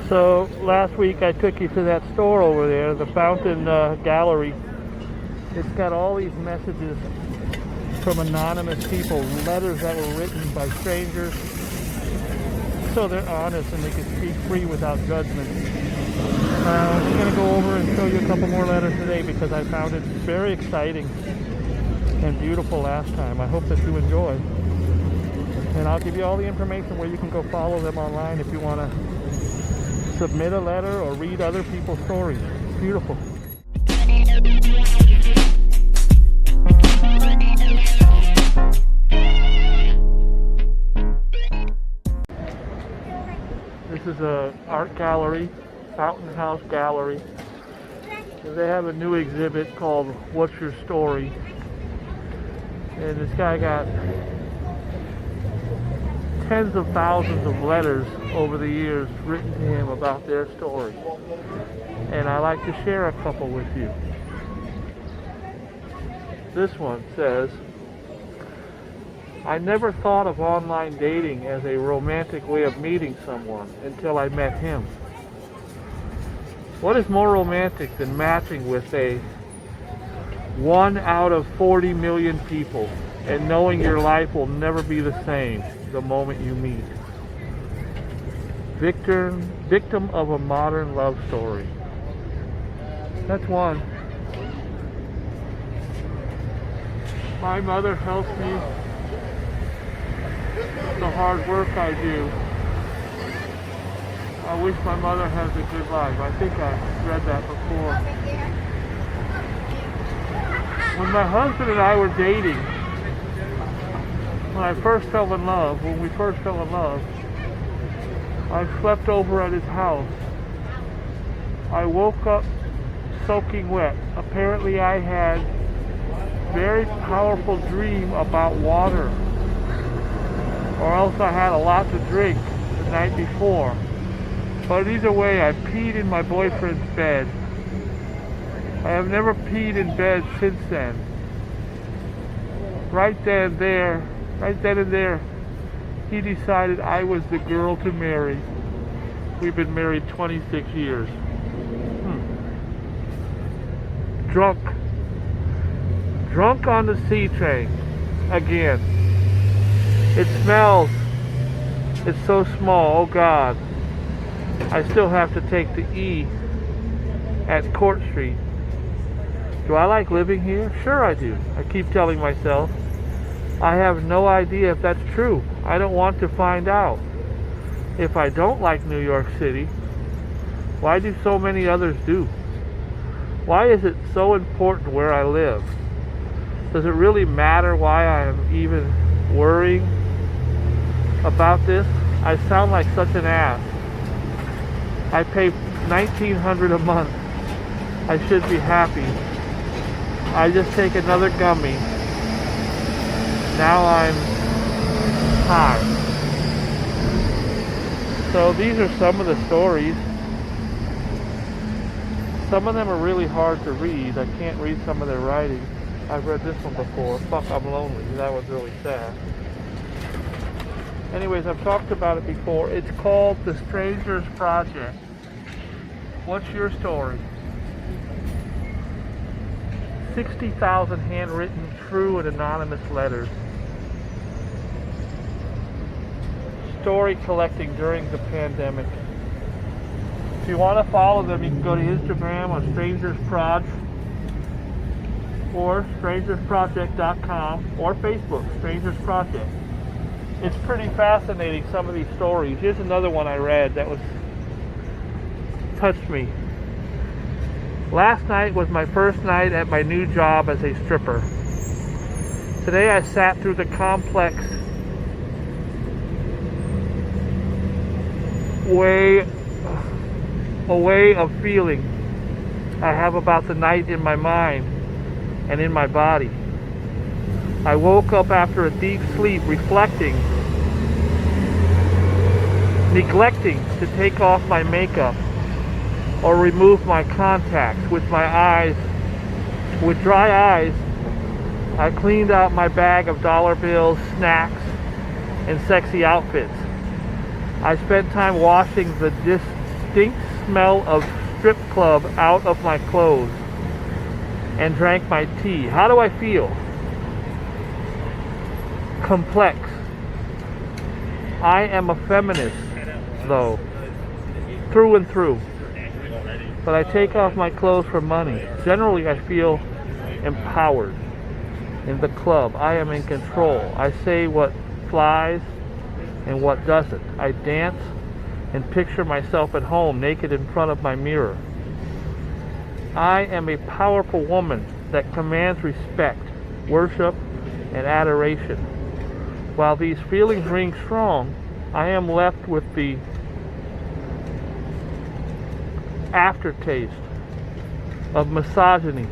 So last week I took you to that store over there, the Fountain Gallery. It's got all these messages from anonymous people, letters that were written by strangers, so they're honest and they can speak free without judgment. I'm going to go over and show you a couple more letters today because I found it very exciting and beautiful last time. I hope that you enjoy. And I'll give you all the information where you can go follow them online if you want to submit a letter or read other people's stories. It's beautiful. This is a art gallery, Fountain House Gallery. They have a new exhibit called What's Your Story? And this guy got tens of thousands of letters over the years written to him about their story. And I like to share a couple with you. This one says, I never thought of online dating as a romantic way of meeting someone until I met him. What is more romantic than matching with a 1 out of 40 million people and knowing your life will never be the same the moment you meet? Victim of a modern love story. That's one. My mother helps me the hard work I do. I wish my mother has a good life. I think I read that before. When my husband and I were dating, when we first fell in love, I slept over at his house. I woke up soaking wet. Apparently I had a very powerful dream about water, or else I had a lot to drink the night before. But either way, I peed in my boyfriend's bed. I have never peed in bed since then. Right then and there, he decided I was the girl to marry. We've been married 26 years. Drunk on the C train. Again. It smells. It's so small. Oh God. I still have to take the E at Court Street. Do I like living here? Sure I do. I keep telling myself. I have no idea if that's true. I don't want to find out. If I don't like New York City, why do so many others do? Why is it so important where I live? Does it really matter why I am even worrying about this? I sound like such an ass. I pay $1,900 a month. I should be happy. I just take another gummy. Now I'm high. So these are some of the stories. Some of them are really hard to read. I can't read some of their writing. I've read this one before. Fuck, I'm lonely. That one's really sad. Anyways, I've talked about it before. It's called The Stranger's Project. What's your story? 60,000 handwritten, true and anonymous letters. Story collecting during the pandemic. If you want to follow them, you can go to Instagram on Strangers Proj or strangersproject.com or Facebook, Strangers Project. It's pretty fascinating, some of these stories. Here's another one I read that touched me. Last night was my first night at my new job as a stripper. Today I sat through the complex way of feeling I have about the night in my mind and in my body. I woke up after a deep sleep reflecting, neglecting to take off my makeup or remove my contacts. With dry eyes, I cleaned out my bag of dollar bills, snacks, and sexy outfits. I spent time washing the distinct smell of strip club out of my clothes and drank my tea. How do I feel? Complex. I am a feminist, though, through and through. But I take off my clothes for money. Generally, I feel empowered. In the club, I am in control. I say what flies and what doesn't. I dance and picture myself at home, naked in front of my mirror. I am a powerful woman that commands respect, worship, and adoration. While these feelings ring strong, I am left with the aftertaste of misogyny.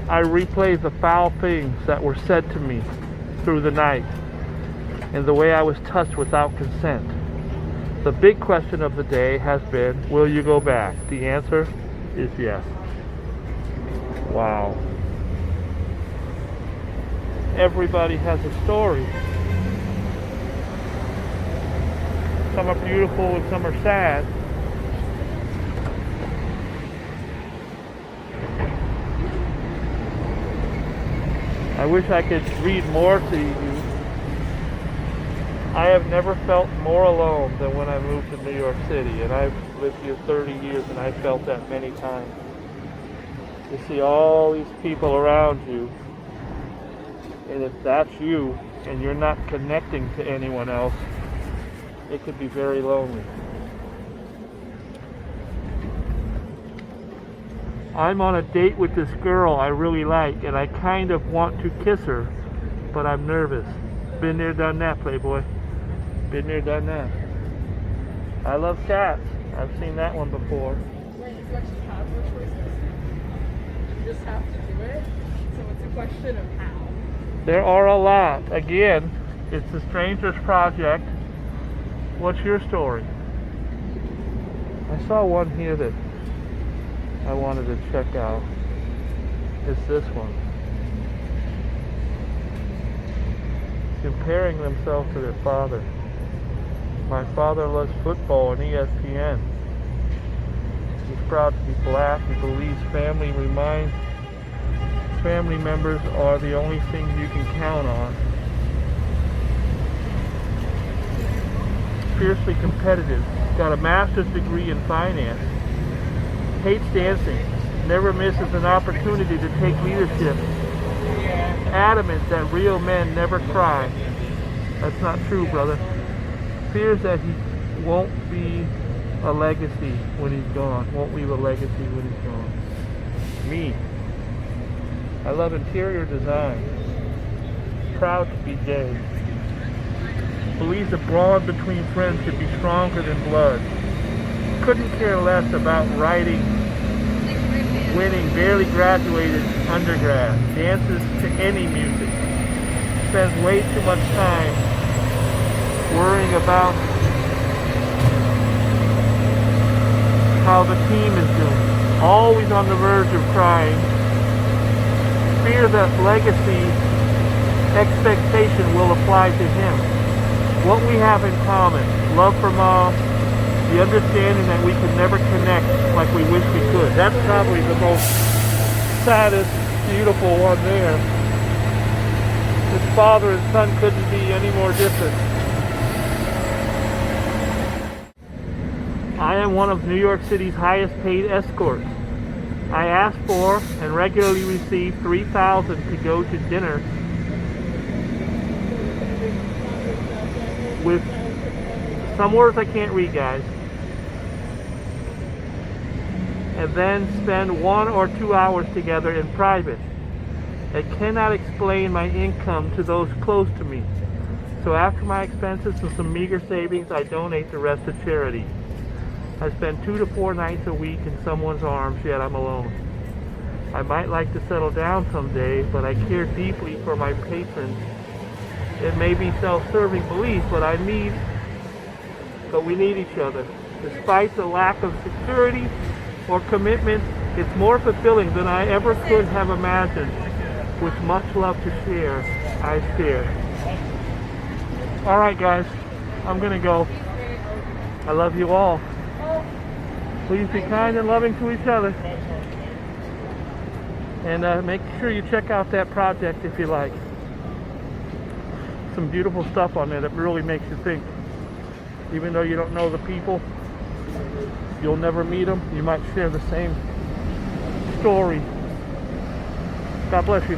I replay the foul things that were said to me through the night and the way I was touched without consent. The big question of the day has been, will you go back? The answer is yes. Wow. Everybody has a story. Some are beautiful and some are sad. I wish I could read more to you. I have never felt more alone than when I moved to New York City, and I've lived here 30 years and I've felt that many times. You see all these people around you, and if that's you and you're not connecting to anyone else, it could be very lonely. I'm on a date with this girl I really like, and I kind of want to kiss her, but I'm nervous. Been there, done that, Playboy. Been there, done that. I love cats. I've seen that one before. Right, you actually have no choices. You just have to do it. So it's a question of how. There are a lot. Again, it's the Strangers Project. What's your story? I saw one here that I wanted to check out. It's this one. Comparing themselves to their father. My father loves football and ESPN. He's proud to be black. He believes family members are the only thing you can count on. Fiercely competitive. Got a master's degree in finance. Hates dancing. Never misses an opportunity to take leadership. Adamant that real men never cry. That's not true, brother. Fears that he won't be a legacy when he's gone. Won't leave a legacy when he's gone. Me. I love interior design. Proud to be gay. Believes a brawl between friends could be stronger than blood. Couldn't care less about writing, winning, barely graduated undergrad. Dances to any music. Spends way too much time worrying about how the team is doing. Always on the verge of crying. Fear that legacy expectation will apply to him. What we have in common, love for mom, the understanding that we can never connect like we wish we could. That's probably the most saddest, beautiful one there. His father and son couldn't be any more different. I am one of New York City's highest paid escorts. I ask for and regularly receive $3,000 to go to dinner with some words I can't read, guys, and then spend 1 or 2 hours together in private. I cannot explain my income to those close to me, so after my expenses and some meager savings, I donate the rest to charity. I spend 2 to 4 nights a week in someone's arms, yet I'm alone. I might like to settle down someday, but I care deeply for my patrons. It may be self-serving belief, but we need each other. Despite the lack of security or commitment, it's more fulfilling than I ever could have imagined. With much love to share, I share. All right, guys, I'm gonna go. I love you all. Oh, Please be kind and loving to each other. And make sure you check out that project if you like. Some beautiful stuff on there that really makes you think. Even though you don't know the people, you'll never meet them, you might share the same story. God bless you.